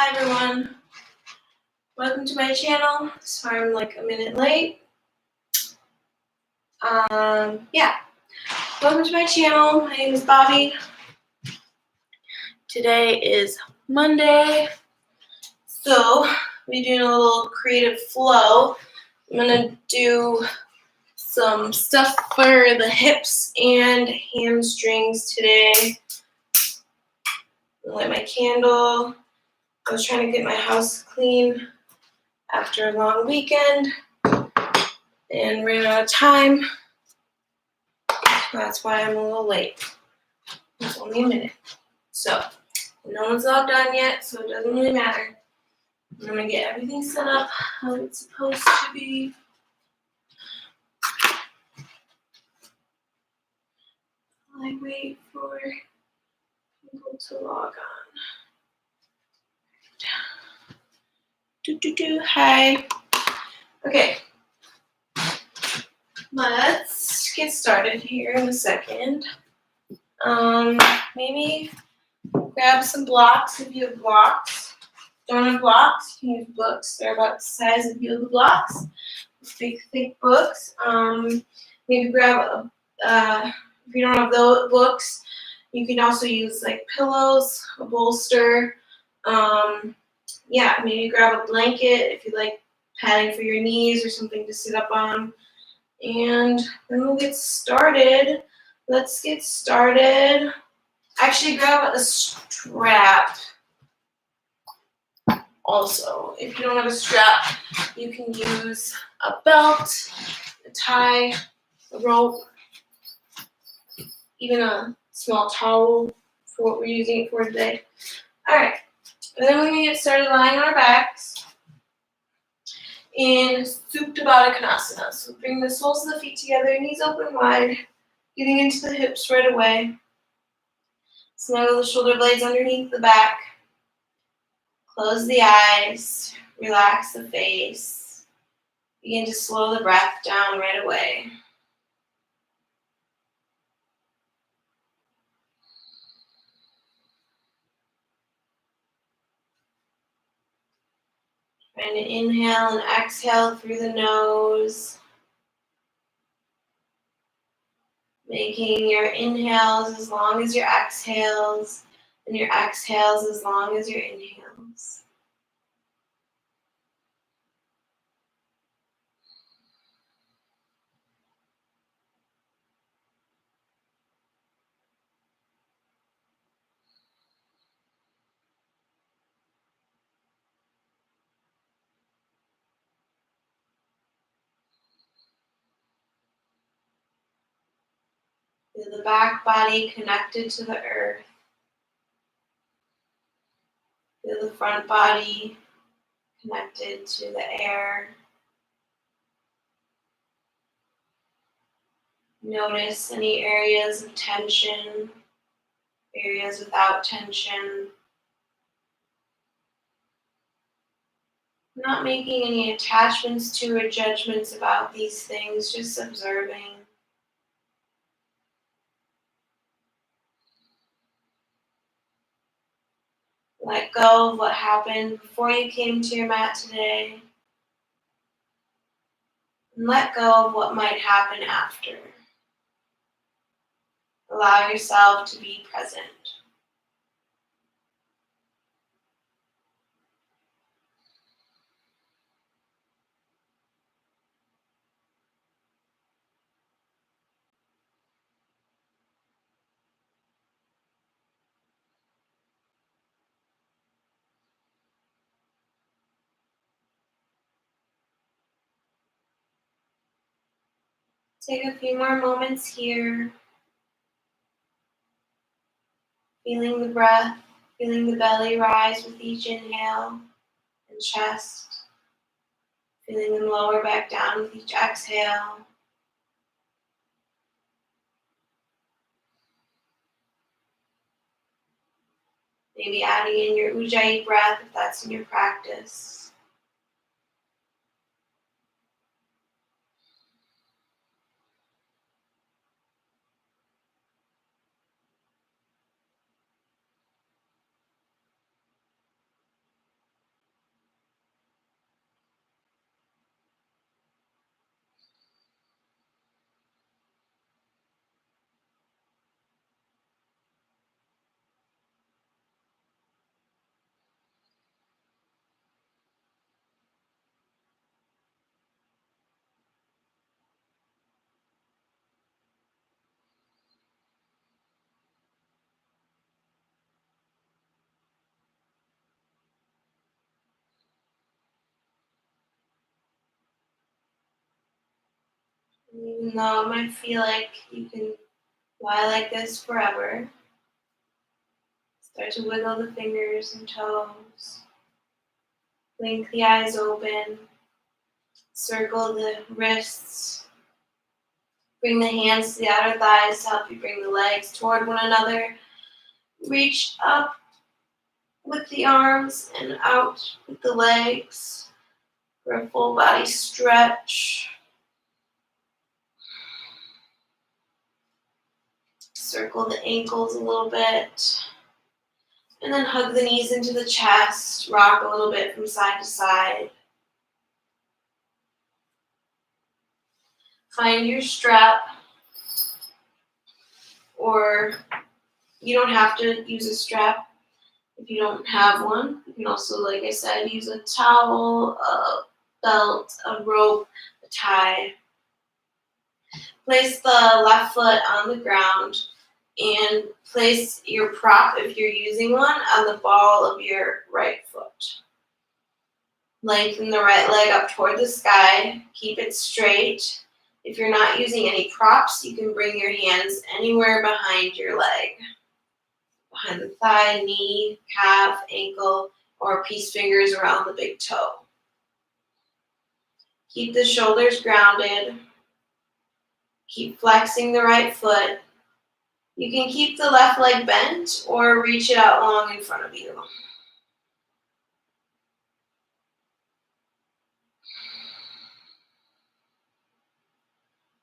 Hi everyone, welcome to my channel. Sorry I'm like a minute late. Welcome to my channel. My name is Bobbie. Today is Monday, so we're doing a little creative flow. I'm gonna do some stuff for the hips and hamstrings today. Light my candle. I was trying to get my house clean after a long weekend and ran out of time. That's why I'm a little late. It's only a minute. So, no one's logged on yet, so it doesn't really matter. I'm going to get everything set up how it's supposed to be. I wait for people to log on. Hi. Okay. Let's get started here in a second. Maybe grab some blocks if you have blocks. Don't have blocks, you can use books. They're about the size of yoga blocks. Big, thick books. Maybe grab if you don't have those books, you can also use like pillows, a bolster. Maybe grab a blanket if you like padding for your knees or something to sit up on. And then we'll get started. Let's get started. Actually, grab a strap. Also, if you don't have a strap, you can use a belt, a tie, a rope, even a small towel for what we're using it for today. Alright, and then we're going to get started lying on our backs in Supta Baddha Konasana. So bring the soles of the feet together, knees open wide, getting into the hips right away. Snuggle the shoulder blades underneath the back. Close the eyes, relax the face. Begin to slow the breath down right away. Trying to inhale and exhale through the nose. Making your inhales as long as your exhales, and your exhales as long as your inhales. Feel the back body connected to the earth. Feel the front body connected to the air. Notice any areas of tension, areas without tension. Not making any attachments to or judgments about these things, just observing. Let go of what happened before you came to your mat today. And let go of what might happen after. Allow yourself to be present. Take a few more moments here. Feeling the breath, feeling the belly rise with each inhale and chest. Feeling them lower back down with each exhale. Maybe adding in your Ujjayi breath if that's in your practice. Even though it might feel like you can lie like this forever, start to wiggle the fingers and toes. Blink the eyes open. Circle the wrists. Bring the hands to the outer thighs to help you bring the legs toward one another. Reach up with the arms and out with the legs for a full body stretch. Circle the ankles a little bit. And then hug the knees into the chest. Rock a little bit from side to side. Find your strap, or you don't have to use a strap if you don't have one. You can also, like I said, use a towel, a belt, a rope, a tie. Place the left foot on the ground and place your prop, if you're using one, on the ball of your right foot. Lengthen the right leg up toward the sky. Keep it straight. If you're not using any props, you can bring your hands anywhere behind your leg. Behind the thigh, knee, calf, ankle, or peace fingers around the big toe. Keep the shoulders grounded. Keep flexing the right foot. You can keep the left leg bent or reach it out long in front of you.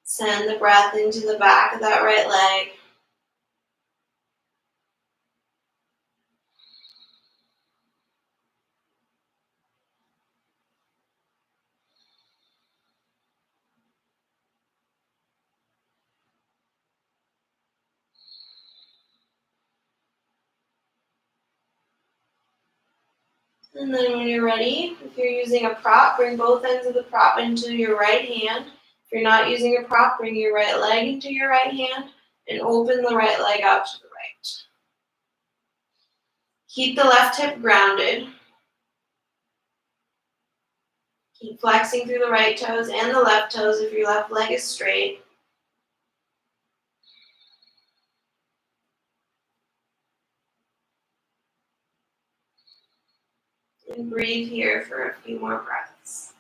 Send the breath into the back of that right leg. And then when you're ready, if you're using a prop, bring both ends of the prop into your right hand. If you're not using a prop, bring your right leg into your right hand and open the right leg out to the right. Keep the left hip grounded. Keep flexing through the right toes and the left toes if your left leg is straight. And breathe here for a few more breaths.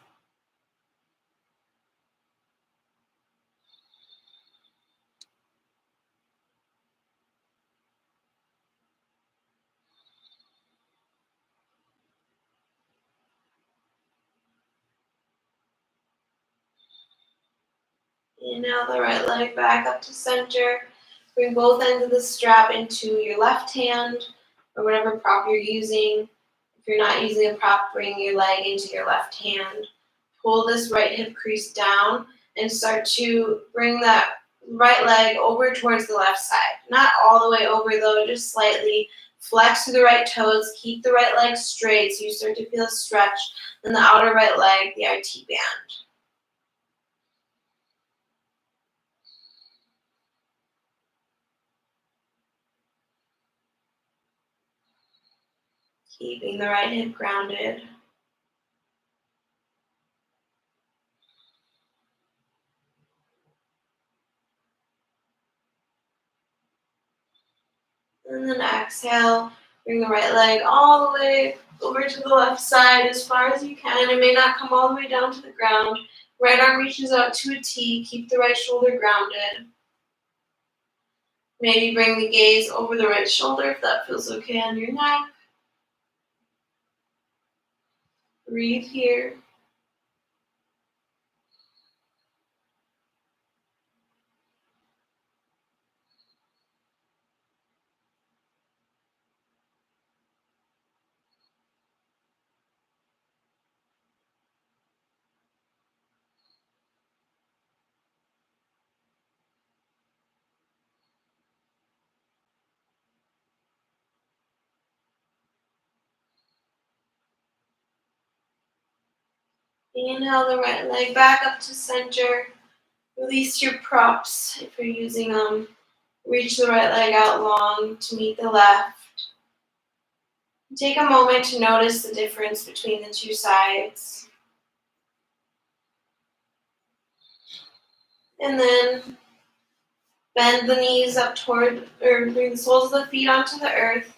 Inhale the right leg back up to center. Bring both ends of the strap into your left hand or whatever prop you're using. If you're not using a prop, bring your leg into your left hand. Pull this right hip crease down and start to bring that right leg over towards the left side. Not all the way over though, just slightly. Flex through the right toes. Keep the right leg straight so you start to feel a stretch in the outer right leg, the IT band. Keeping the right hip grounded. And then exhale, bring the right leg all the way over to the left side as far as you can. It may not come all the way down to the ground. Right arm reaches out to a T. Keep the right shoulder grounded. Maybe bring the gaze over the right shoulder if that feels okay on your neck. Breathe here. Inhale the right leg back up to center. Release your props if you're using them. Reach the right leg out long to meet the left. Take a moment to notice the difference between the two sides. And then bend the knees up toward, or bring the soles of the feet onto the earth.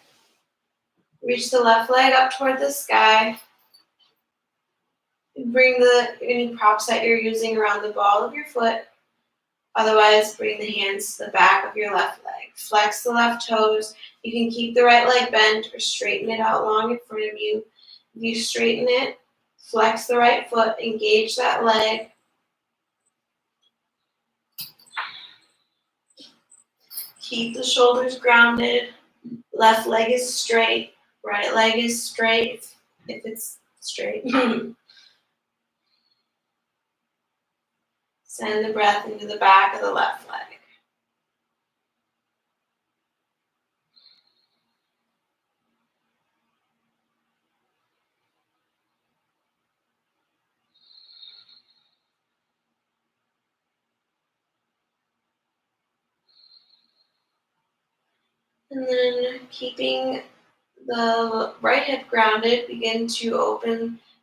Reach the left leg up toward the sky. Bring any props that you're using around the ball of your foot. Otherwise, bring the hands to the back of your left leg. Flex the left toes. You can keep the right leg bent or straighten it out long in front of you. If you straighten it, flex the right foot, engage that leg. Keep the shoulders grounded. Left leg is straight. Right leg is straight if it's straight. Send the breath into the back of the left leg. And then keeping the right hip grounded, begin to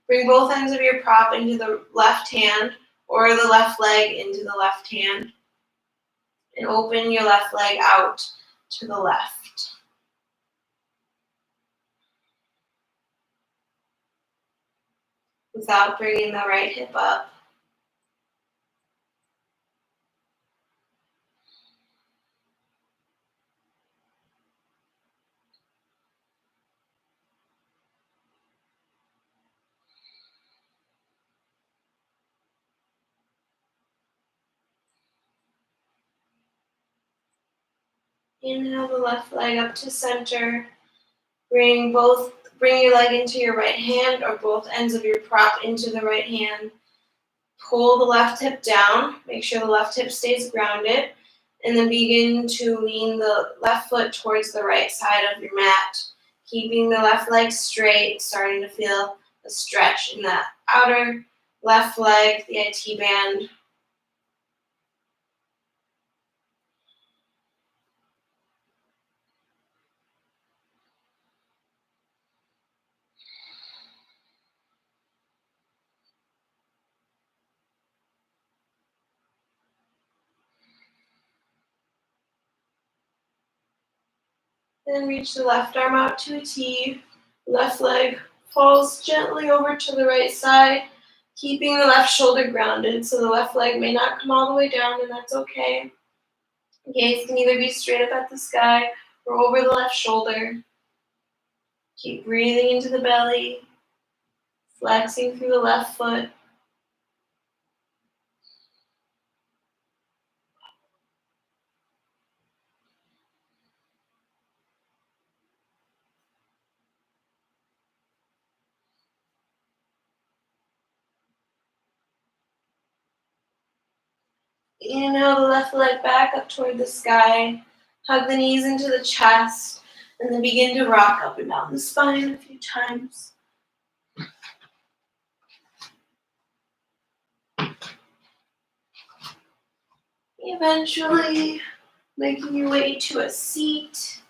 bring both ends of your prop into the left hand or the left leg into the left hand. And open your left leg out to the left. Without bringing the right hip up. Inhale the left leg up to center. Bring your leg into your right hand or both ends of your prop into the right hand. Pull the left hip down. Make sure the left hip stays grounded. And then begin to lean the left foot towards the right side of your mat. Keeping the left leg straight, starting to feel a stretch in that outer left leg, the IT band. Then reach the left arm out to a T. Left leg falls gently over to the right side, keeping the left shoulder grounded, so the left leg may not come all the way down, and that's okay. Gaze can either be straight up at the sky or over the left shoulder. Keep breathing into the belly, flexing through the left foot. Inhale the left leg back up toward the sky. Hug the knees into the chest, and then begin to rock up and down the spine a few times. Eventually, making your way to a seat.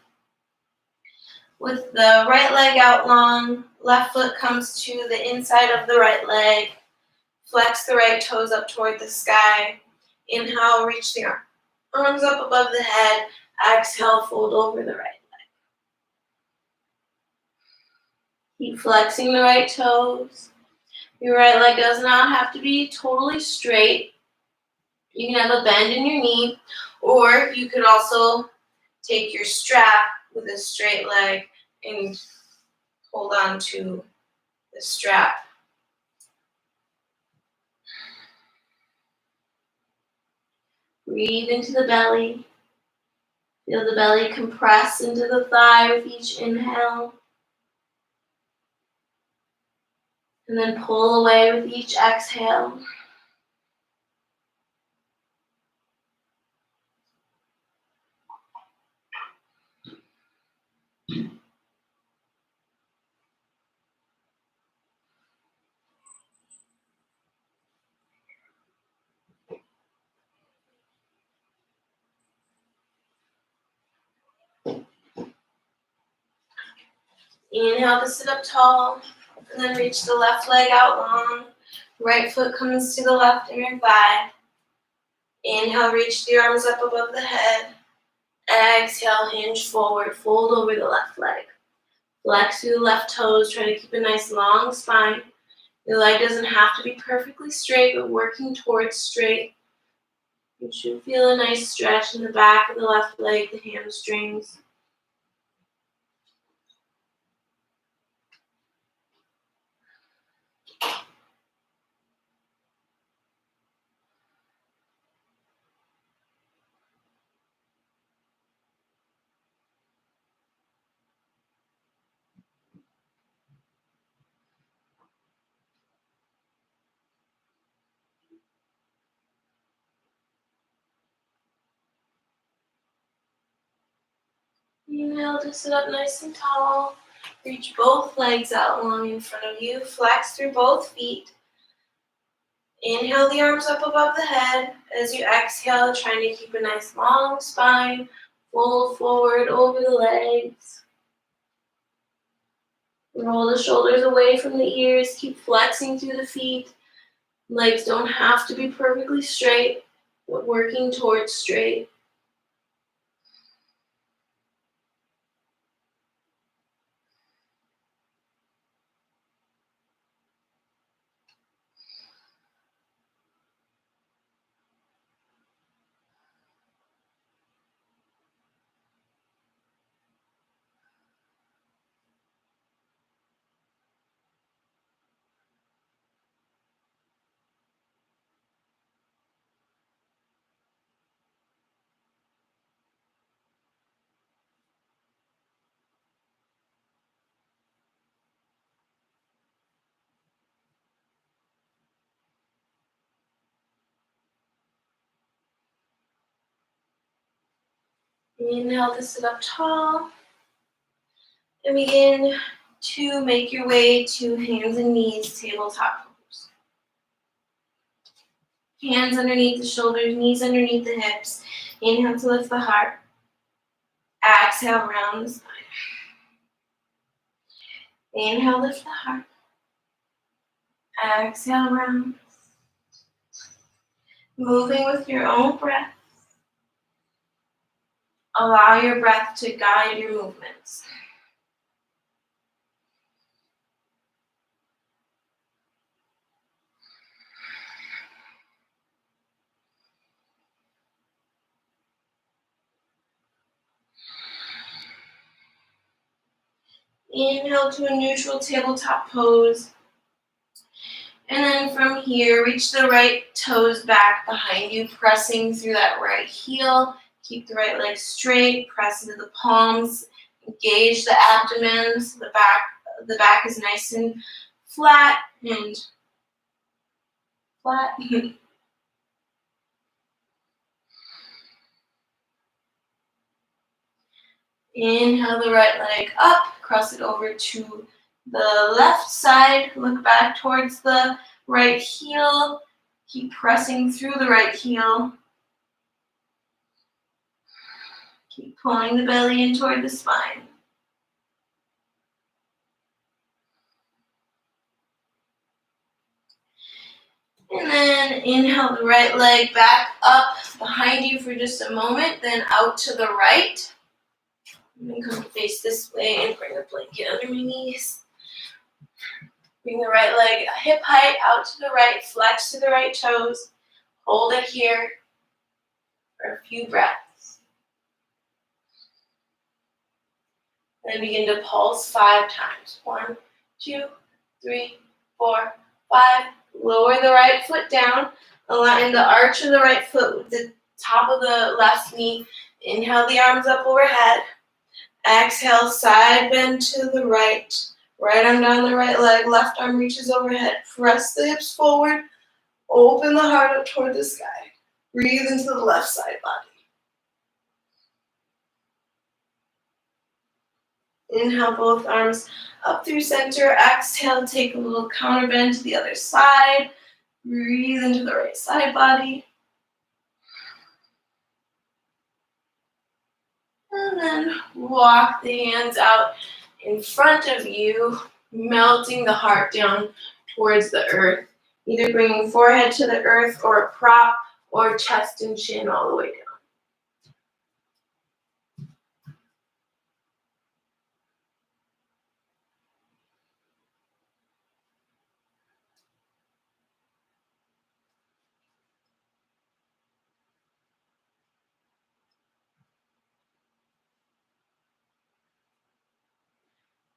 With the right leg out long, left foot comes to the inside of the right leg. Flex the right toes up toward the sky. Inhale, reach the arms up above the head. Exhale, fold over the right leg. Keep flexing the right toes. Your right leg does not have to be totally straight. You can have a bend in your knee, or you could also take your strap with a straight leg and hold on to the strap. Breathe into the belly. Feel the belly compress into the thigh with each inhale. And then pull away with each exhale. Inhale to sit up tall, and then reach the left leg out long. Right foot comes to the left of your thigh. Inhale, reach the arms up above the head. Exhale, hinge forward, fold over the left leg. Flex through the left toes, try to keep a nice long spine. Your leg doesn't have to be perfectly straight, but working towards straight. You should feel a nice stretch in the back of the left leg, the hamstrings. Inhale to sit up nice and tall. Reach both legs out long in front of you. Flex through both feet. Inhale the arms up above the head. As you exhale, trying to keep a nice long spine. Fold forward over the legs. Roll the shoulders away from the ears. Keep flexing through the feet. Legs don't have to be perfectly straight, but working towards straight. Inhale to sit up tall. And begin to make your way to hands and knees, tabletop pose. Hands underneath the shoulders, knees underneath the hips. Inhale to lift the heart. Exhale, round the spine. Inhale, lift the heart. Exhale, round. Moving with your own breath. Allow your breath to guide your movements. Inhale to a neutral tabletop pose. And then from here, reach the right toes back behind you, pressing through that right heel. Keep the right leg straight, press into the palms, engage the abdomen so the back is nice and flat and flat. Inhale the right leg up, cross it over to the left side, look back towards the right heel, keep pressing through the right heel. Keep pulling the belly in toward the spine. And then inhale the right leg back up behind you for just a moment, then out to the right. I'm going to come face this way and bring the blanket under my knees. Bring the right leg hip height out to the right, flex to the right toes. Hold it here for a few breaths. Then begin to pulse 5 times. 1, 2, 3, 4, 5. Lower the right foot down. Align the arch of the right foot with the top of the left knee. Inhale the arms up overhead. Exhale, side bend to the right. Right arm down the right leg. Left arm reaches overhead. Press the hips forward. Open the heart up toward the sky. Breathe into the left side body. Inhale, both arms up through center. Exhale, take a little counter bend to the other side. Breathe into the right side body. And then walk the hands out in front of you, melting the heart down towards the earth. Either bringing forehead to the earth or a prop or chest and chin all the way down.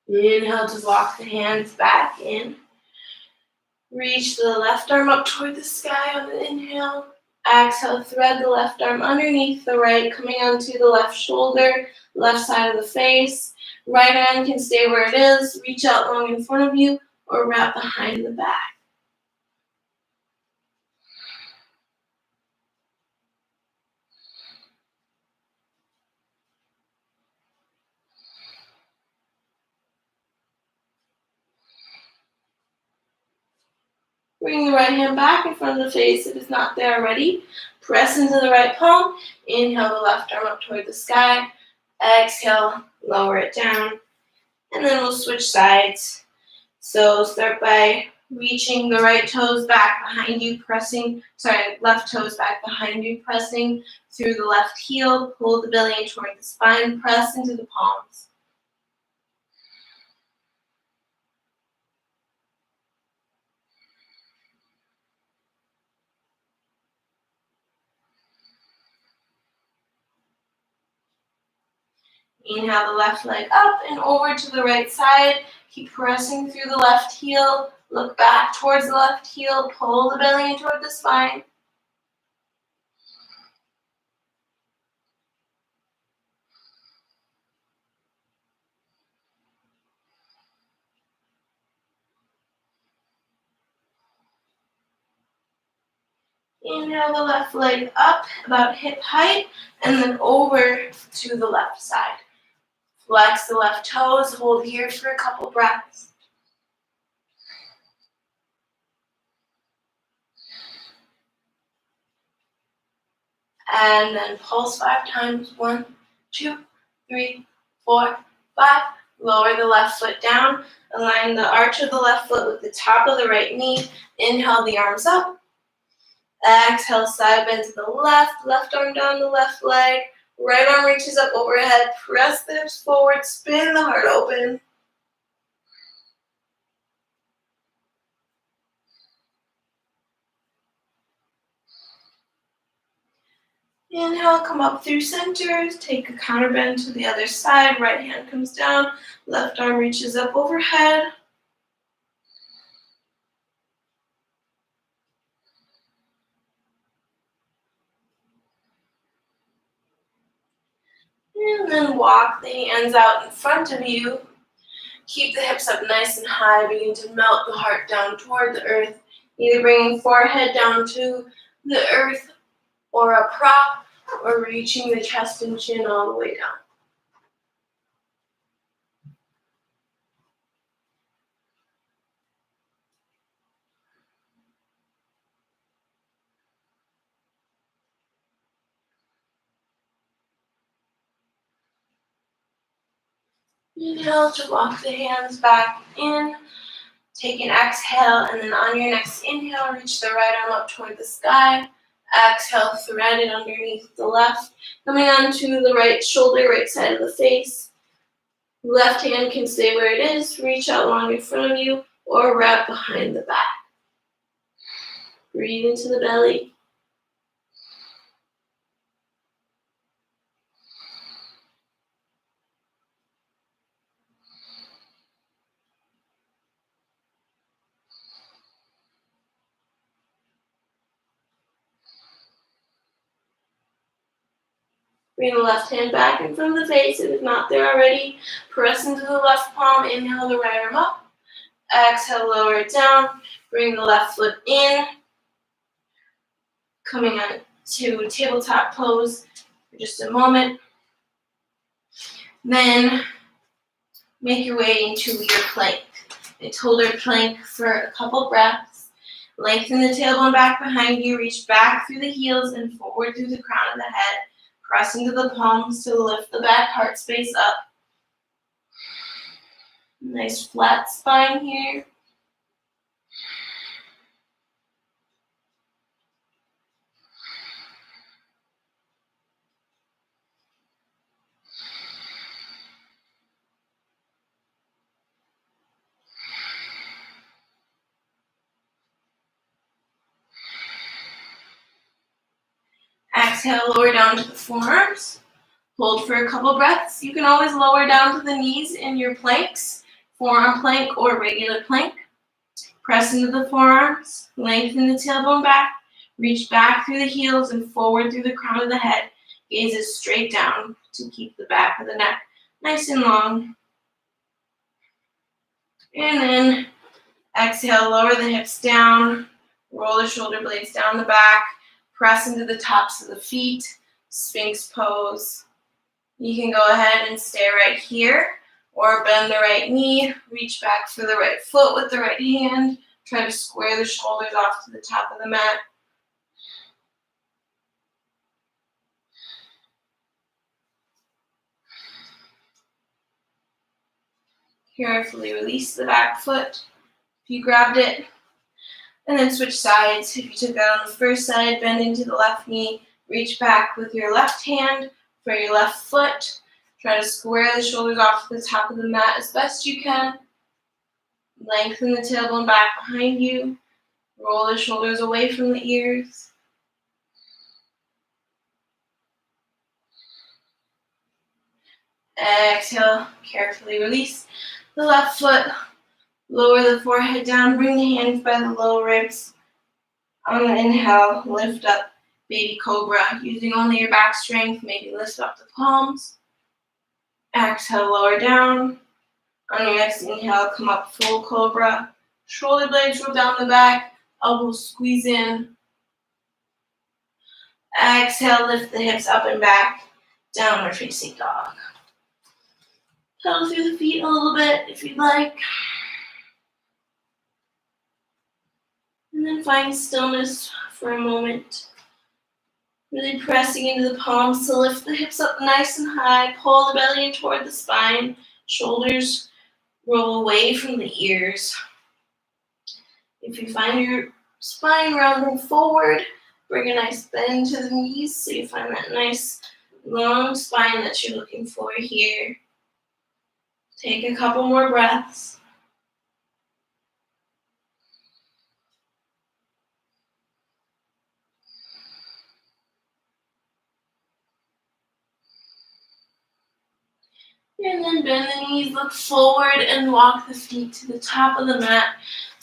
Inhale to walk the hands back in. Reach the left arm up toward the sky on the inhale. Exhale, thread the left arm underneath the right, coming onto the left shoulder, left side of the face. Right hand can stay where it is. Reach out long in front of you or wrap behind the back. Bring the right hand back in front of the face if it's not there already. Press into the right palm. Inhale the left arm up toward the sky. Exhale, lower it down. And then we'll switch sides. So start by reaching the right toes back behind you, left toes back behind you, pressing through the left heel. Pull the belly in toward the spine. Press into the palms. Inhale the left leg up and over to the right side. Keep pressing through the left heel. Look back towards the left heel. Pull the belly in toward the spine. Inhale the left leg up about hip height and then over to the left side. Flex the left toes. Hold here for a couple breaths. And then pulse 5 times. 1, 2, 3, 4, 5. Lower the left foot down. Align the arch of the left foot with the top of the right knee. Inhale the arms up. Exhale, side bend to the left arm down the left leg. Right arm reaches up overhead. Press the hips forward. Spin the heart open. Inhale, come up through center. Take a counter bend to the other side. Right hand comes down. Left arm reaches up overhead. And then walk the hands out in front of you. Keep the hips up nice and high. Begin to melt the heart down toward the earth. Either bringing forehead down to the earth or a prop, or reaching the chest and chin all the way down. Inhale to walk the hands back in. Take an exhale, and then on your next inhale, reach the right arm up toward the sky. Exhale, thread it underneath the left. Coming onto the right shoulder, right side of the face. Left hand can stay where it is. Reach out long in front of you or wrap behind the back. Breathe into the belly. Bring the left hand back in front of the face if it's not there already. Press into the left palm. Inhale the right arm up. Exhale, lower it down. Bring the left foot in. Coming on to tabletop pose for just a moment. Then make your way into your plank. It's holder plank for a couple breaths. Lengthen the tailbone back behind you. Reach back through the heels and forward through the crown of the head. Press into the palms to lift the back heart space up. Nice flat spine here. Exhale, lower down to the forearms. Hold for a couple breaths. You can always lower down to the knees in your planks, forearm plank or regular plank. Press into the forearms, lengthen the tailbone back, reach back through the heels and forward through the crown of the head. Gazes straight down to keep the back of the neck nice and long. And then exhale, lower the hips down, roll the shoulder blades down the back, press into the tops of the feet, Sphinx pose. You can go ahead and stay right here, or bend the right knee, reach back for the right foot with the right hand, try to square the shoulders off to the top of the mat. Carefully release the back foot if you grabbed it, and then switch sides. If you took that on the first side, bend into the left knee, reach back with your left hand for your left foot. Try to square the shoulders off to the top of the mat as best you can. Lengthen the tailbone back behind you. Roll the shoulders away from the ears. Exhale, carefully release the left foot. Lower the forehead down, bring the hands by the low ribs. On the inhale, lift up, baby cobra. Using only your back strength, maybe lift up the palms. Exhale, lower down. On your next inhale, come up full cobra. Shoulder blades roll down the back, elbows squeeze in. Exhale, lift the hips up and back, downward facing dog. Pedal through the feet a little bit if you'd like. And then find stillness for a moment. Really pressing into the palms to lift the hips up nice and high. Pull the belly in toward the spine. Shoulders roll away from the ears. If you find your spine rounding forward, bring a nice bend to the knees so you find that nice long spine that you're looking for here. Take a couple more breaths. And then bend the knees, look forward, and walk the feet to the top of the mat,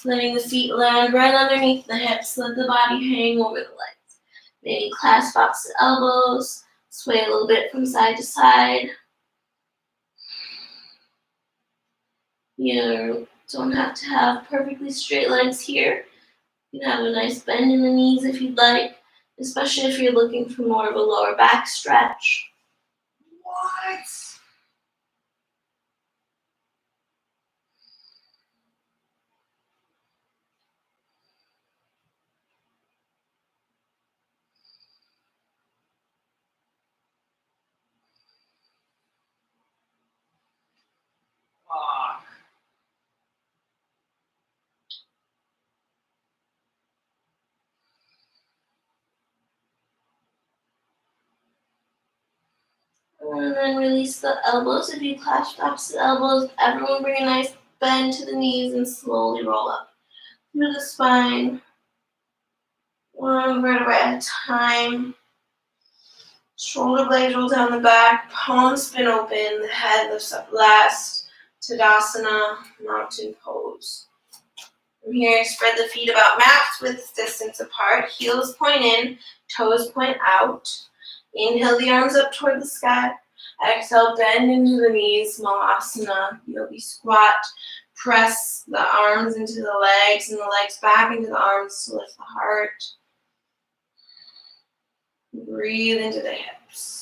letting the feet land right underneath the hips. Let the body hang over the legs. Maybe clasp opposite elbows, sway a little bit from side to side. You don't have to have perfectly straight legs here. You can have a nice bend in the knees if you'd like, especially if you're looking for more of a lower back stretch. What? And then release the elbows. If you clasped opposite elbows, everyone bring a nice bend to the knees and slowly roll up through the spine. One vertebrae at a time. Shoulder blades roll down the back, palms spin open, the head lifts up last. Tadasana, mountain pose. From here, spread the feet about maps with distance apart. Heels point in, toes point out. Inhale the arms up toward the sky. Exhale, bend into the knees, Malasana, yogi squat. Press the arms into the legs and the legs back into the arms to lift the heart. Breathe into the hips.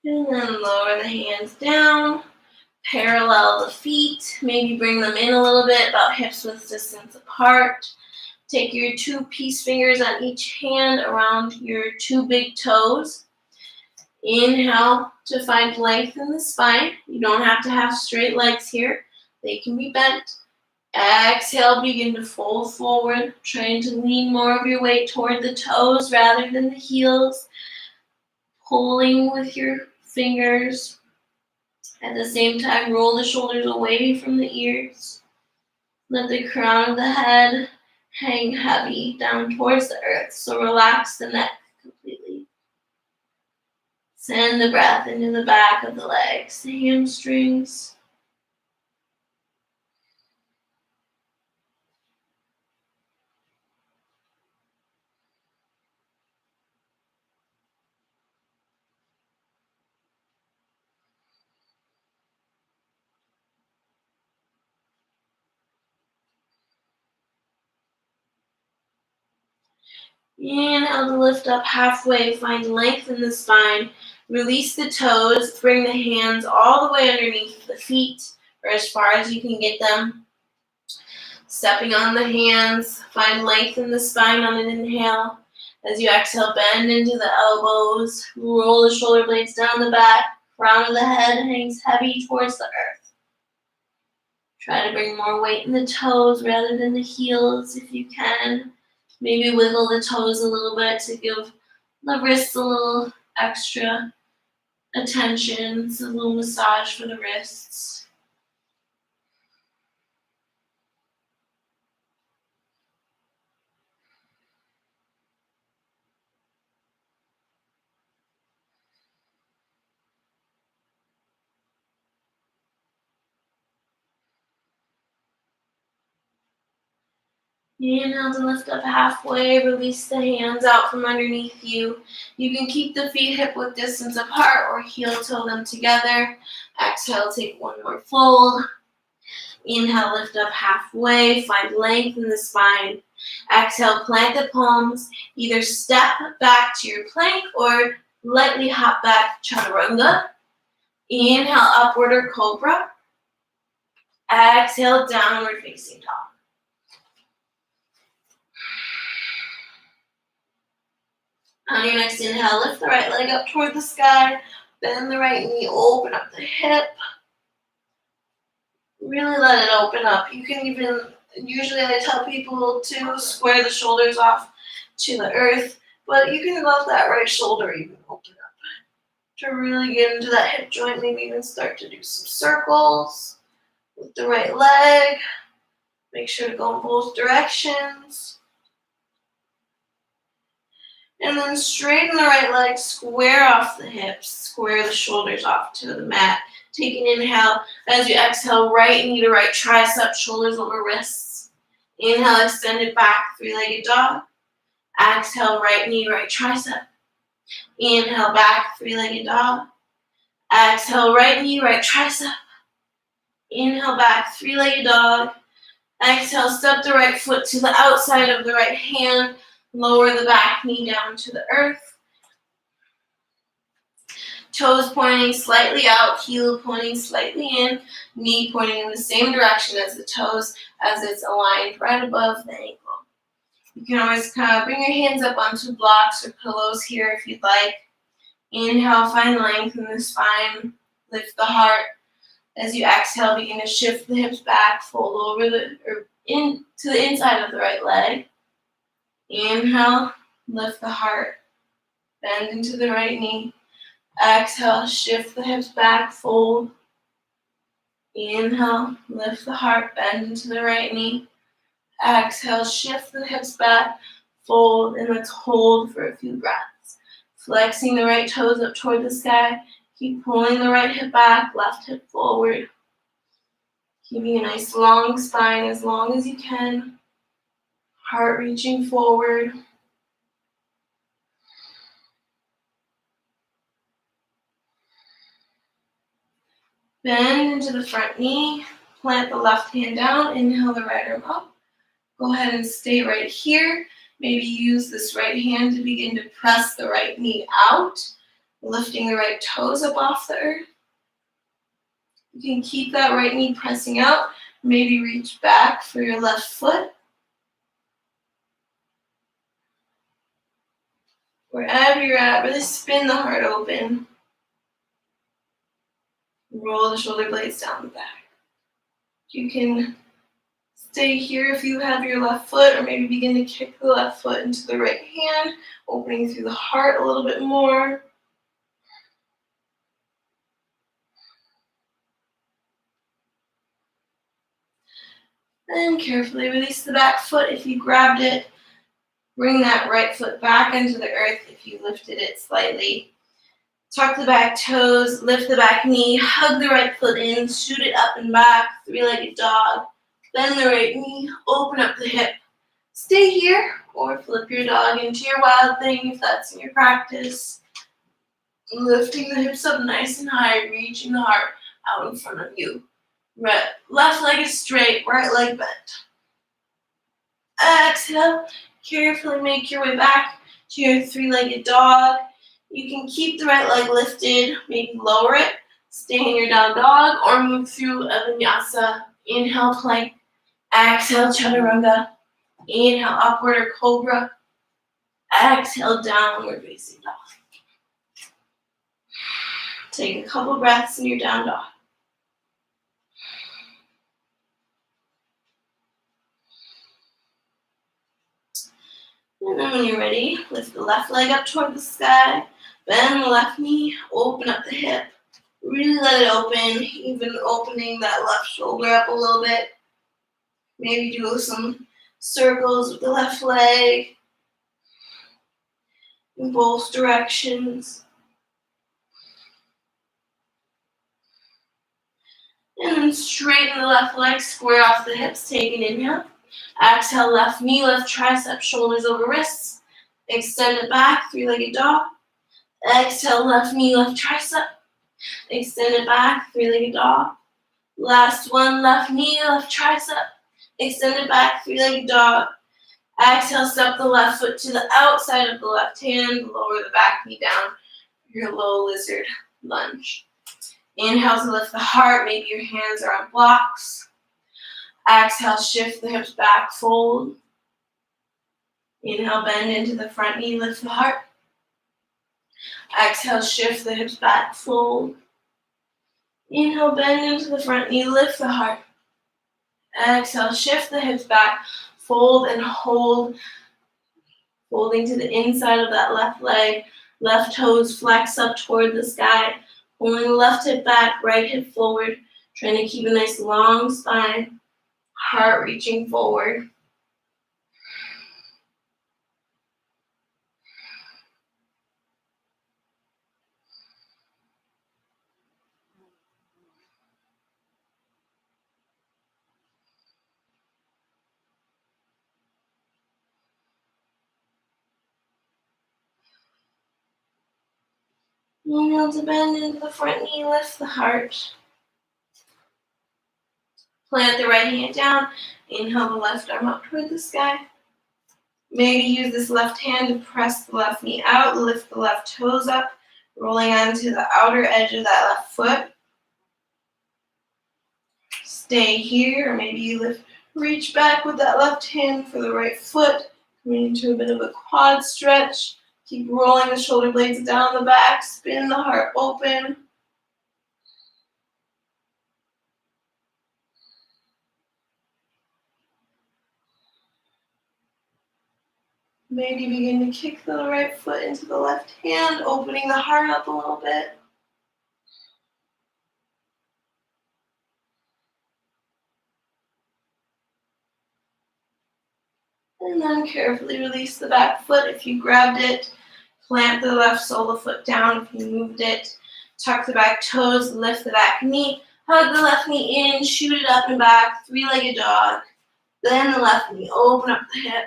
And then lower the hands down. Parallel the feet. Maybe bring them in a little bit, about hips width distance apart. Take your 2 peace fingers on each hand around your 2 big toes. Inhale to find length in the spine. You don't have to have straight legs here. They can be bent. Exhale, begin to fold forward, trying to lean more of your weight toward the toes rather than the heels. pulling with your fingers. At the same time, roll the shoulders away from the ears. Let the crown of the head hang heavy down towards the earth, so relax the neck completely. Send the breath into the back of the legs, the hamstrings. Inhale to lift up halfway, find length in the spine. Release the toes, bring the hands all the way underneath the feet, or as far as you can get them. Stepping on the hands, find length in the spine on an inhale. As you exhale, bend into the elbows, roll the shoulder blades down the back, crown of the head hangs heavy towards the earth. Try to bring more weight in the toes rather than the heels if you can. Maybe wiggle the toes a little bit to give the wrists a little extra attention. It's a little massage for the wrists. Inhale to lift up halfway, release the hands out from underneath you. You can keep the feet hip-width distance apart or heel-toe them together. Exhale, take one more fold. Inhale, lift up halfway, find length in the spine. Exhale, plant the palms. Either step back to your plank or lightly hop back, chaturanga. Inhale, upward or cobra. Exhale, downward facing dog. On your next inhale, lift the right leg up toward the sky, bend the right knee, open up the hip. Really let it open up. You can even, usually I tell people to square the shoulders off to the earth, but you can let that right shoulder even open up. To really get into that hip joint, maybe even start to do some circles with the right leg. Make sure to go in both directions. And then straighten the right leg, square off the hips, square the shoulders off to the mat. Take an inhale. As you exhale, right knee to right tricep, shoulders over wrists. Inhale, extend it back, three-legged dog. Exhale, right knee, right tricep. Inhale, back, three-legged dog. Exhale, right knee, right tricep. Inhale, back, three-legged dog. Exhale, step the right foot to the outside of the right hand. Lower the back knee down to the earth. Toes pointing slightly out, heel pointing slightly in, knee pointing in the same direction as the toes as it's aligned right above the ankle. You can always kind of bring your hands up onto blocks or pillows here if you'd like. Inhale, find length in the spine, lift the heart. As you exhale, begin to shift the hips back, fold over into the inside of the right leg. Inhale, lift the heart, bend into the right knee. Exhale, shift the hips back, fold. Inhale, lift the heart, bend into the right knee. Exhale, shift the hips back, fold, and let's hold for a few breaths. Flexing the right toes up toward the sky. Keep pulling the right hip back, left hip forward. Keeping a nice long spine as long as you can. Heart reaching forward. Bend into the front knee. Plant the left hand down. Inhale the right arm up. Go ahead and stay right here. Maybe use this right hand to begin to press the right knee out, lifting the right toes up off the earth. You can keep that right knee pressing out. Maybe reach back for your left foot. Wherever you're at, really spin the heart open. Roll the shoulder blades down the back. You can stay here if you have your left foot, or maybe begin to kick the left foot into the right hand, opening through the heart a little bit more. And carefully release the back foot if you grabbed it. Bring that right foot back into the earth if you lifted it slightly. Tuck the back toes, lift the back knee, hug the right foot in, shoot it up and back, three-legged dog. Bend the right knee, open up the hip. Stay here or flip your dog into your wild thing if that's in your practice. Lifting the hips up nice and high, reaching the heart out in front of you. Left leg is straight, right leg bent. Exhale, carefully make your way back to your three-legged dog. You can keep the right leg lifted, maybe lower it, stay in your down dog, or move through a vinyasa. Inhale, plank. Exhale, chaturanga. Inhale, upward or cobra. Exhale, downward facing dog. Take a couple breaths in your down dog. And then when you're ready, lift the left leg up toward the sky. Bend the left knee, open up the hip. Really let it open, even opening that left shoulder up a little bit. Maybe do some circles with the left leg in both directions. And then straighten the left leg, square off the hips, take an inhale. Exhale, left knee, left tricep, shoulders over wrists. Extend it back, three-legged dog. Exhale, left knee, left tricep. Extend it back, three-legged dog. Last one, left knee, left tricep. Extend it back, three-legged dog. Exhale, step the left foot to the outside of the left hand. Lower the back knee down for your low lizard lunge. Inhale to lift the heart. Maybe your hands are on blocks. Exhale, shift the hips back, fold. Inhale, bend into the front knee, lift the heart. Exhale, shift the hips back, fold. Inhale, bend into the front knee, lift the heart. Exhale, shift the hips back, fold and hold. Folding to the inside of that left leg. Left toes flex up toward the sky. Pulling the left hip back, right hip forward. Trying to keep a nice long spine. Heart reaching forward. Inhale to bend into the front knee, lift the heart. Plant the right hand down. Inhale the left arm up toward the sky. Maybe use this left hand to press the left knee out, lift the left toes up, rolling onto the outer edge of that left foot. Stay here, or maybe you reach back with that left hand for the right foot, coming into a bit of a quad stretch. Keep rolling the shoulder blades down the back, spin the heart open. Maybe begin to kick the right foot into the left hand, opening the heart up a little bit. And then carefully release the back foot if you grabbed it. Plant the left sole of the foot down if you moved it. Tuck the back toes, lift the back knee. Hug the left knee in, shoot it up and back, three-legged dog. Then the left knee, open up the hip.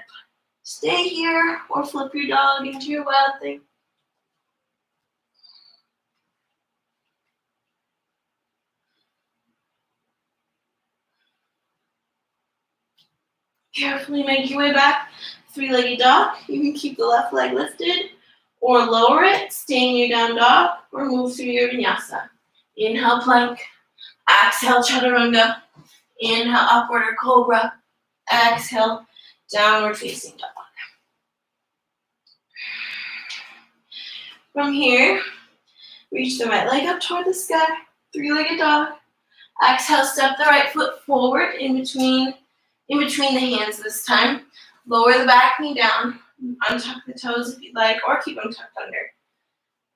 Stay here or flip your dog into your wild thing. Carefully make your way back, three-legged dog. You can keep the left leg lifted or lower it, stay in your down dog, or move through your vinyasa. Inhale, plank. Exhale, chaturanga. Inhale, upward or cobra. Exhale, downward facing dog. From here, reach the right leg up toward the sky, three-legged dog. Exhale, step the right foot forward in between the hands this time. Lower the back knee down, untuck the toes if you'd like, or keep them tucked under.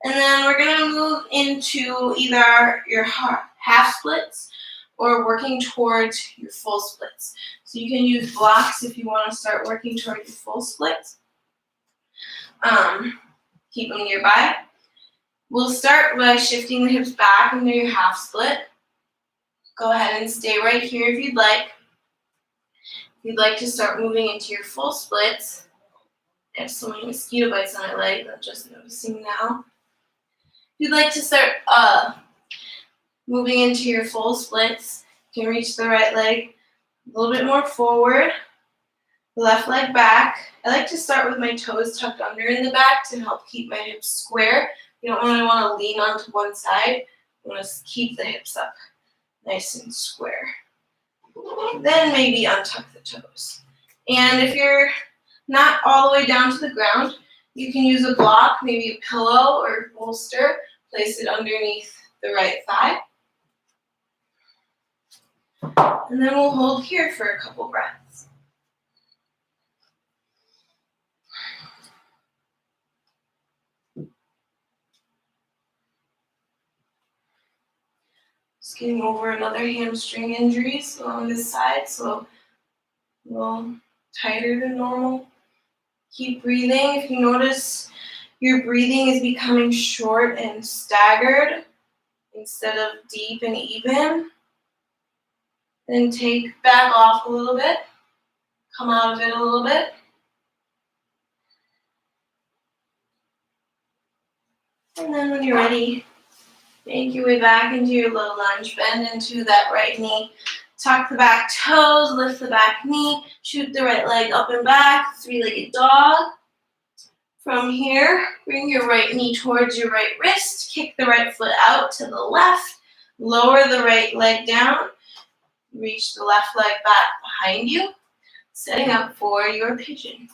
And then we're going to move into either your half splits or working towards your full splits. So you can use blocks if you want to start working toward your full splits. Keep them nearby. We'll start by shifting the hips back into your half split. Go ahead and stay right here if you'd like. If you'd like to start moving into your full splits, I have so many mosquito bites on my leg, I'm just noticing now. If you'd like to start moving into your full splits, you can reach the right leg a little bit more forward, left leg back. I like to start with my toes tucked under in the back to help keep my hips square. You don't really want to lean onto one side. You want to keep the hips up nice and square. Then maybe untuck the toes. And if you're not all the way down to the ground, you can use a block, maybe a pillow or a bolster. Place it underneath the right thigh. And then we'll hold here for a couple breaths. Just getting over another hamstring injury along this side, so a little tighter than normal. Keep breathing. If you notice your breathing is becoming short and staggered instead of deep and even, then take back off a little bit. Come out of it a little bit. And then when you're ready, make your way back into your low lunge. Bend into that right knee. Tuck the back toes, lift the back knee, shoot the right leg up and back, three-legged dog. From here, bring your right knee towards your right wrist, kick the right foot out to the left, lower the right leg down, reach the left leg back behind you, setting up for your pigeon.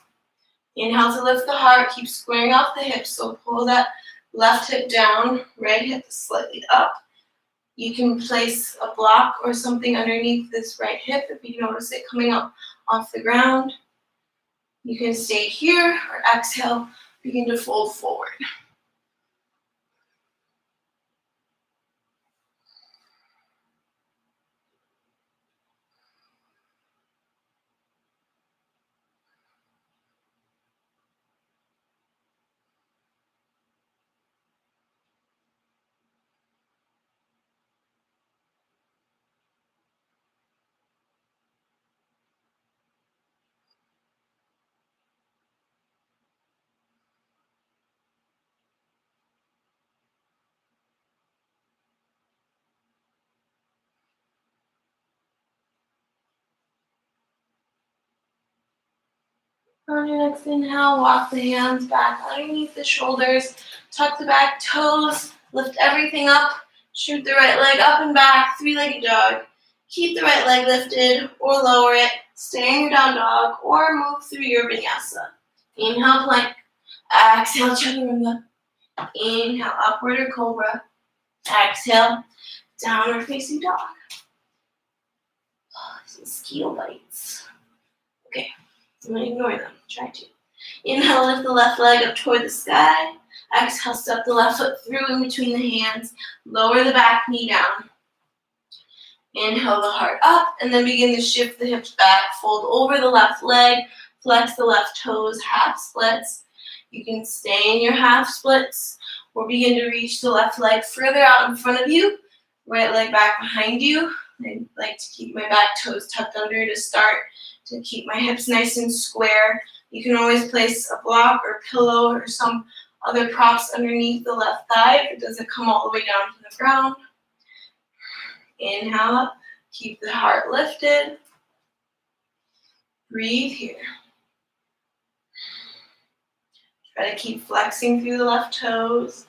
Inhale to lift the heart, keep squaring off the hips, so pull that left hip down, right hip slightly up. You can place a block or something underneath this right hip if you notice it coming up off the ground. You can stay here or exhale, begin to fold forward. On your next inhale, walk the hands back underneath the shoulders, tuck the back toes, lift everything up, shoot the right leg up and back, three-legged dog. Keep the right leg lifted or lower it, stay in your down dog or move through your vinyasa. Inhale, plank. Exhale, chaturanga. Inhale, upward or cobra. Exhale, downward facing dog. Some mosquito bites. Okay. I'm going to ignore them. Try to. Inhale, lift the left leg up toward the sky. Exhale, step the left foot through in between the hands. Lower the back knee down. Inhale the heart up, and then begin to shift the hips back. Fold over the left leg. Flex the left toes, half splits. You can stay in your half splits, or begin to reach the left leg further out in front of you. Right leg back behind you. I like to keep my back toes tucked under to start, to keep my hips nice and square. You can always place a block or pillow or some other props underneath the left thigh if it doesn't come all the way down to the ground. Inhale up, keep the heart lifted. Breathe here. Try to keep flexing through the left toes.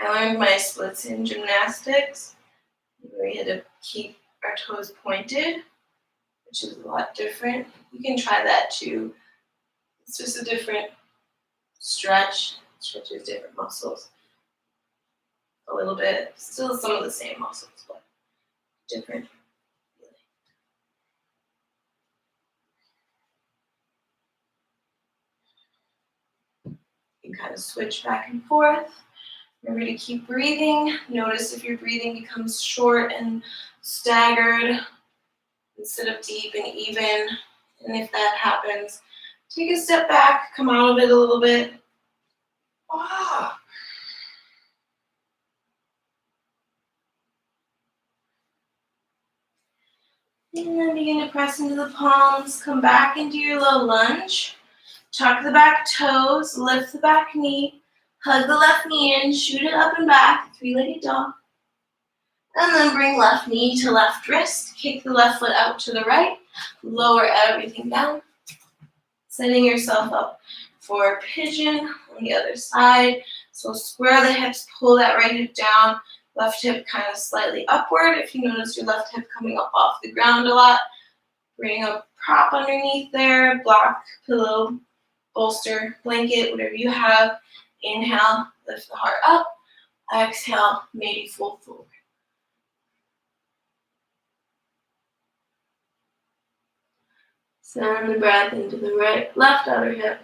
I learned my splits in gymnastics. We had to keep our toes pointed, which is a lot different. You can try that too. It's just a different stretch. Stretches different muscles. A little bit, still some of the same muscles, but different. You can kind of switch back and forth. Remember to keep breathing. Notice if your breathing becomes short and staggered instead of deep and even. And if that happens, take a step back, come out of it a little bit. Ah. And then begin to press into the palms. Come back into your low lunge. Tuck the back toes, lift the back knee, hug the left knee in, shoot it up and back, three-legged dog. And then bring left knee to left wrist, kick the left foot out to the right, lower everything down. Setting yourself up for pigeon on the other side. So square the hips, pull that right hip down, left hip kind of slightly upward. If you notice your left hip coming up off the ground a lot, bring a prop underneath there, block, pillow, bolster, blanket, whatever you have. Inhale, lift the heart up. Exhale, maybe fold forward. Send the breath into the right, left outer hip.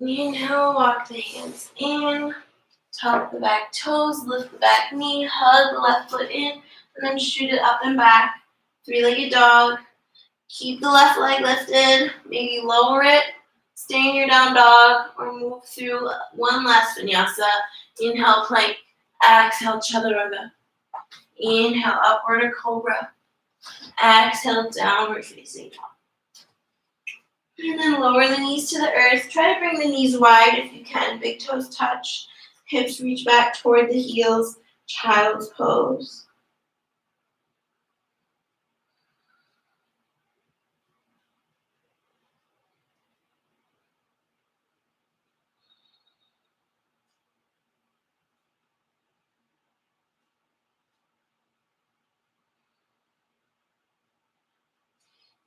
Inhale, walk the hands in, tuck the back toes, lift the back knee, hug the left foot in, and then shoot it up and back. Three-legged dog. Keep the left leg lifted, maybe lower it, stay in your down dog, or move through one last vinyasa. Inhale, plank. Exhale, chaturanga. Inhale, upward or cobra. Exhale, downward facing dog. And then lower the knees to the earth. Try to bring the knees wide if you can. Big toes touch. Hips reach back toward the heels. Child's pose.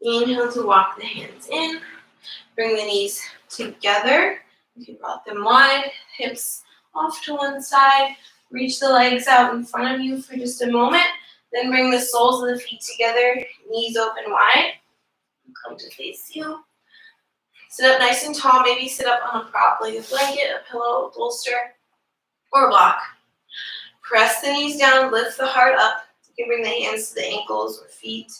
Inhale to walk the hands in. Bring the knees together. You can rock them wide. Hips off to one side. Reach the legs out in front of you for just a moment. Then bring the soles of the feet together. Knees open wide. Come to face you. Sit up nice and tall. Maybe sit up on a prop like a blanket, a pillow, a bolster, or a block. Press the knees down. Lift the heart up. You can bring the hands to the ankles or feet.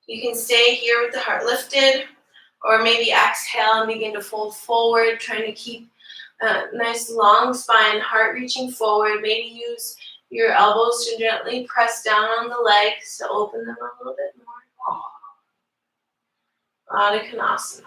You can stay here with the heart lifted, or maybe exhale and begin to fold forward, trying to keep a nice long spine, heart reaching forward. Maybe use your elbows to gently press down on the legs to open them a little bit more. Adho Konasana.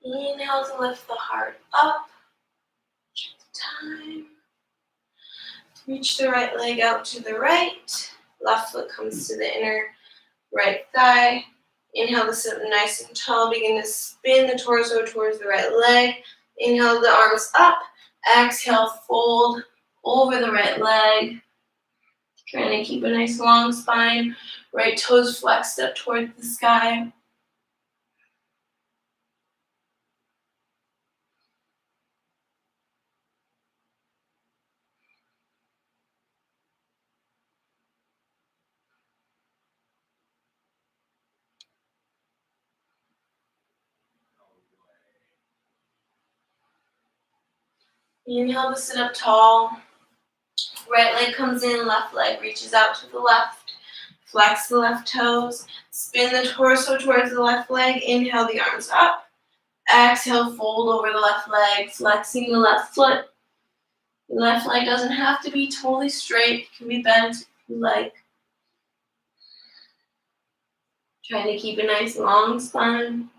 Inhale to lift the heart up. Check the time. Reach the right leg out to the right. Left foot comes to the inner right thigh. Inhale to sit up nice and tall. Begin to spin the torso towards the right leg. Inhale the arms up. Exhale, fold over the right leg. Trying to keep a nice long spine. Right toes flexed up towards the sky. Inhale to sit up tall. Right leg comes in, left leg reaches out to the left. Flex the left toes. Spin the torso towards the left leg. Inhale the arms up. Exhale, fold over the left leg, flexing the left foot. The left leg doesn't have to be totally straight. It can be bent if you like. Trying to keep a nice long spine.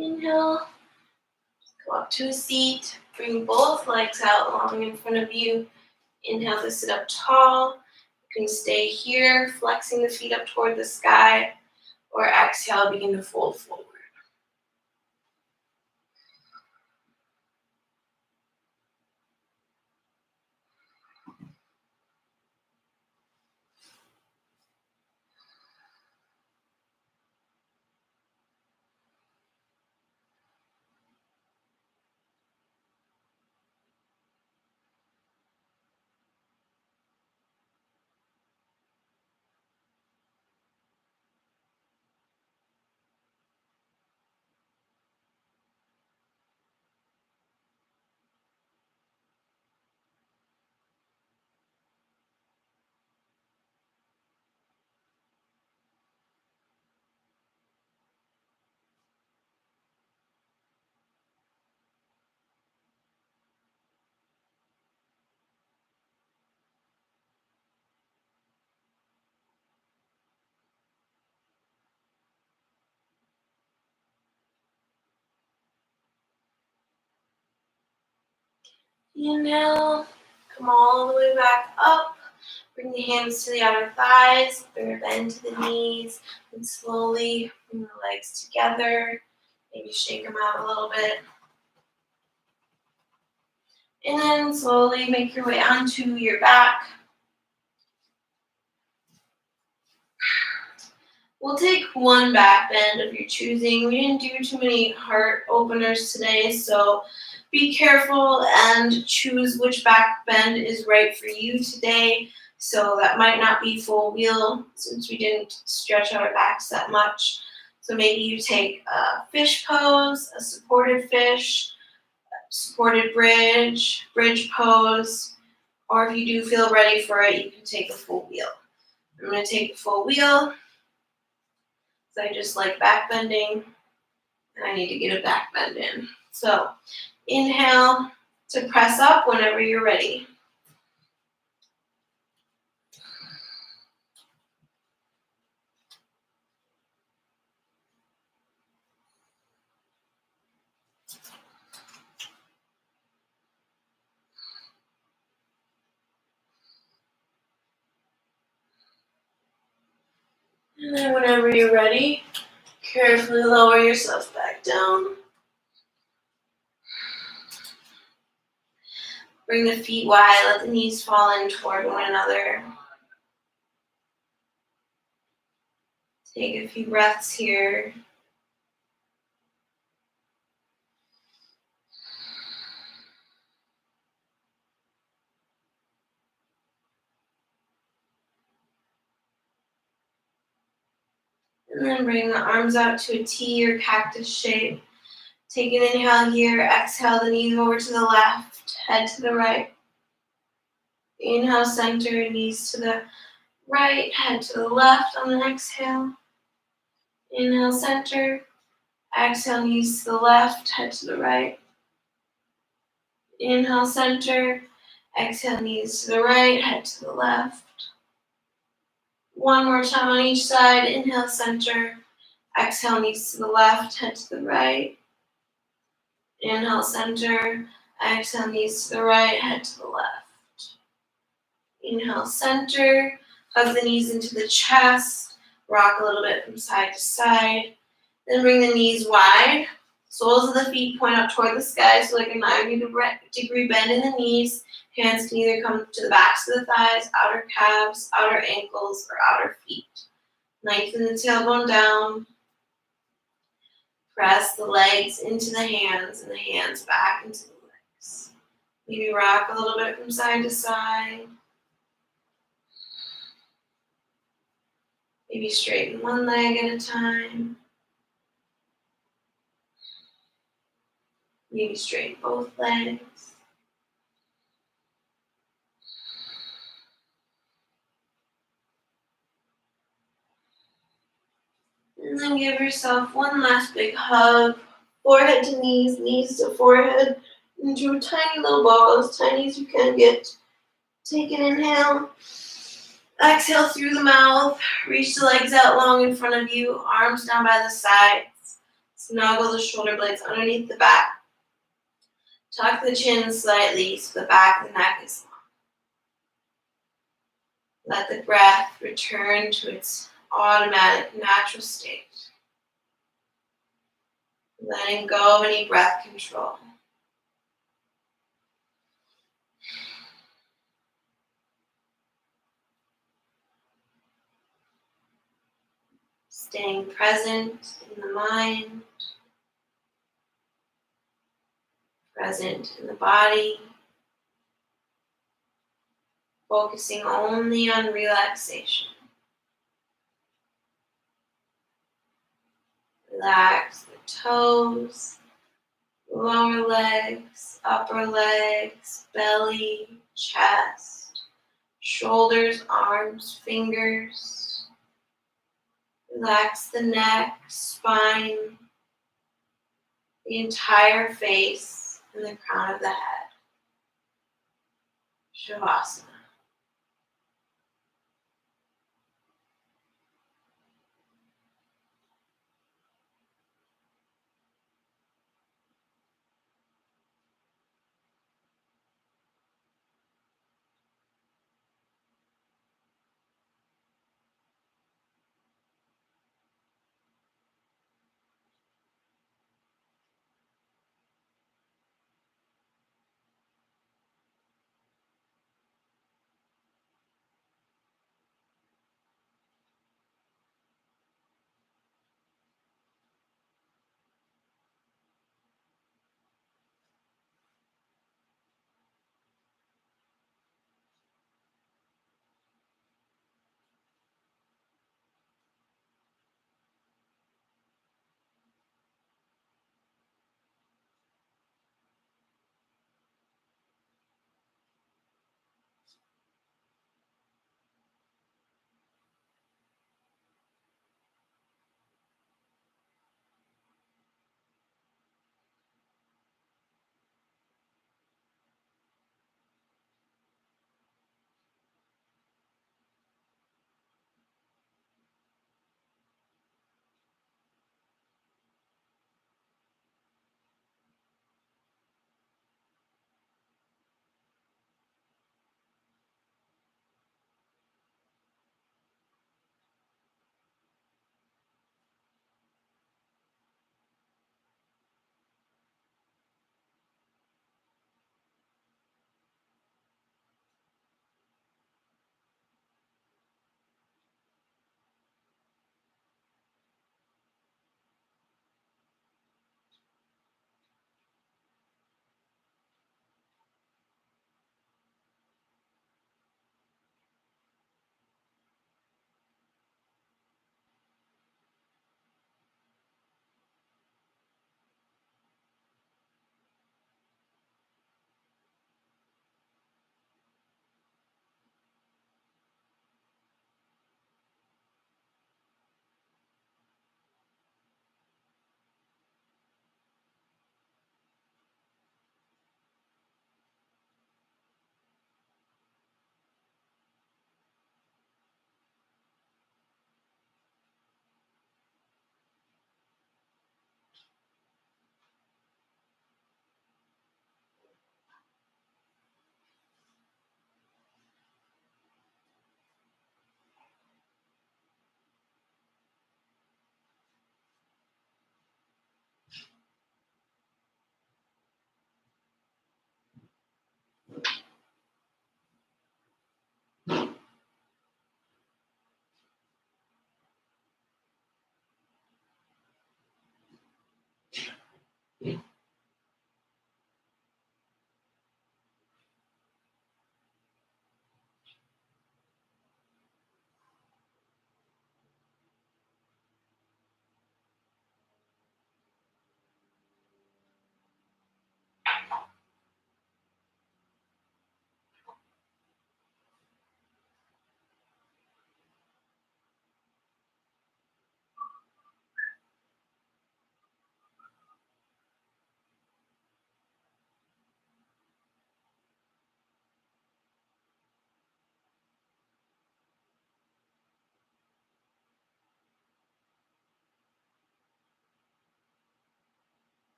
Inhale. Go up to a seat. Bring both legs out long in front of you. Inhale to sit up tall. You can stay here, flexing the feet up toward the sky. Or exhale, begin to fold forward. Inhale, come all the way back up. Bring the hands to the outer thighs, bring a bend to the knees, and slowly bring the legs together. Maybe shake them out a little bit. And then slowly make your way onto your back. We'll take one back bend of your choosing. We didn't do too many heart openers today, so be careful and choose which back bend is right for you today. So that might not be full wheel since we didn't stretch our backs that much. So maybe you take a fish pose, a supported fish, supported bridge, bridge pose, or if you do feel ready for it, you can take a full wheel. I'm going to take the full wheel. I just like back bending, and I need to get a back bend in. So inhale to press up whenever you're ready. And then whenever you're ready, carefully lower yourself back down. Bring the feet wide, let the knees fall in toward one another. Take a few breaths here. And then bring the arms out to a T or cactus shape. Take an inhale here, exhale the knees over to the left, head to the right. Inhale, center, knees to the right, head to the left on the exhale. Inhale, center. Exhale, knees to the left, head to the right. Inhale, center. Exhale, knees to the right, head to the left. One more time on each side. Inhale, center. Exhale, knees to the left, head to the right. Inhale, center. Exhale, knees to the right, head to the left. Inhale, center. Hug the knees into the chest. Rock a little bit from side to side. Then bring the knees wide. Soles of the feet point up toward the sky, so like a 90-degree bend in the knees. Hands can either come to the backs of the thighs, outer calves, outer ankles, or outer feet. Lengthen the tailbone down. Press the legs into the hands and the hands back into the legs. Maybe rock a little bit from side to side. Maybe straighten one leg at a time. Maybe straighten both legs. And then give yourself one last big hug. Forehead to knees, knees to forehead, into a tiny little ball, as tiny as you can get. Take an inhale. Exhale through the mouth. Reach the legs out long in front of you, arms down by the sides. Snuggle the shoulder blades underneath the back. Tuck the chin slightly so the back of the neck is long. Let the breath return to its automatic, natural state. Letting go of any breath control. Staying present in the mind, present in the body, focusing only on relaxation. Relax the toes, lower legs, upper legs, belly, chest, shoulders, arms, fingers. Relax the neck, spine, the entire face, and the crown of the head. Shavasana.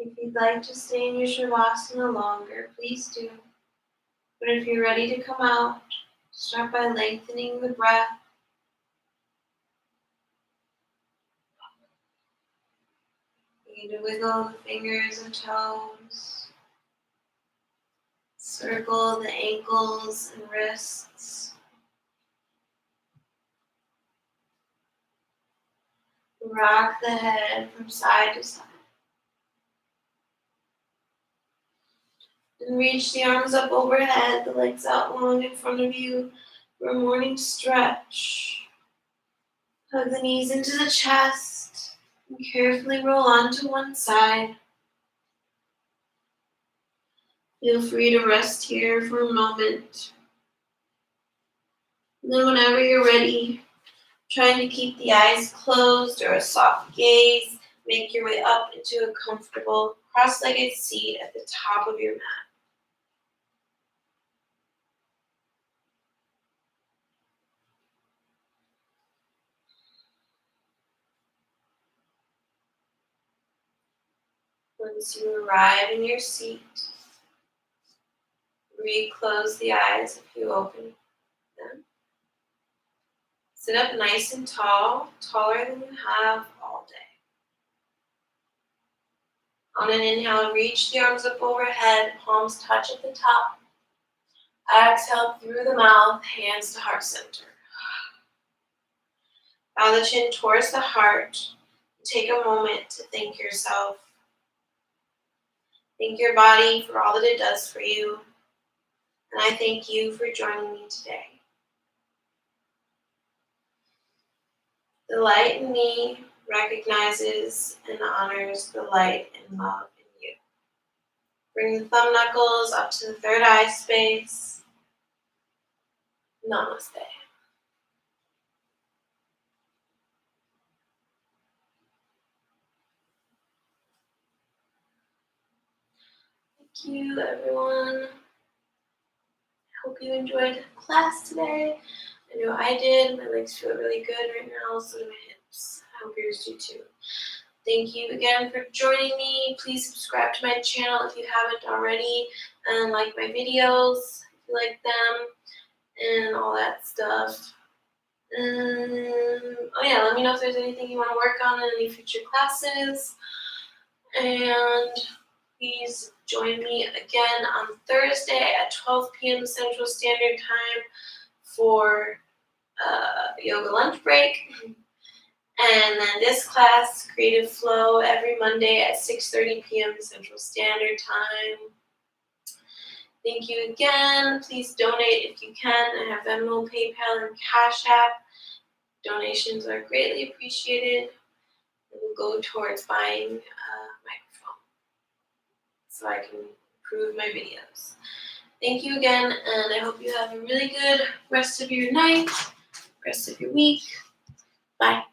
If you'd like to stay in your Shavasana longer, please do. But if you're ready to come out, start by lengthening the breath. Begin to wiggle the fingers and toes. Circle the ankles and wrists. Rock the head from side to side. And reach the arms up overhead, the legs out long in front of you for a morning stretch. Hug the knees into the chest and carefully roll onto one side. Feel free to rest here for a moment. And then whenever you're ready, trying to keep the eyes closed or a soft gaze, make your way up into a comfortable cross-legged seat at the top of your mat. Once you arrive in your seat, reclose the eyes if you open them. Sit up nice and tall, taller than you have all day. On an inhale, reach the arms up overhead, palms touch at the top. Exhale through the mouth, hands to heart center. Bow the chin towards the heart. Take a moment to thank yourself. Thank your body for all that it does for you. And I thank you for joining me today. The light in me recognizes and honors the light and love in you. Bring the thumb knuckles up to the third eye space. Namaste. Thank you, everyone. I hope you enjoyed class today. I know I did. My legs feel really good right now, so do my hips. I hope yours do too. Thank you again for joining me. Please subscribe to my channel if you haven't already, and like my videos if you like them, and all that stuff. Oh yeah, let me know if there's anything you want to work on in any future classes. And please join me again on Thursday at 12 p.m. Central Standard Time for yoga lunch break. And then this class, Creative Flow, every Monday at 6:30 p.m. Central Standard Time. Thank you again. Please donate if you can. I have Venmo, PayPal, and Cash App. Donations are greatly appreciated. It will go towards buying a microphone so I can improve my videos. Thank you again, and I hope you have a really good rest of your night, rest of your week. Bye.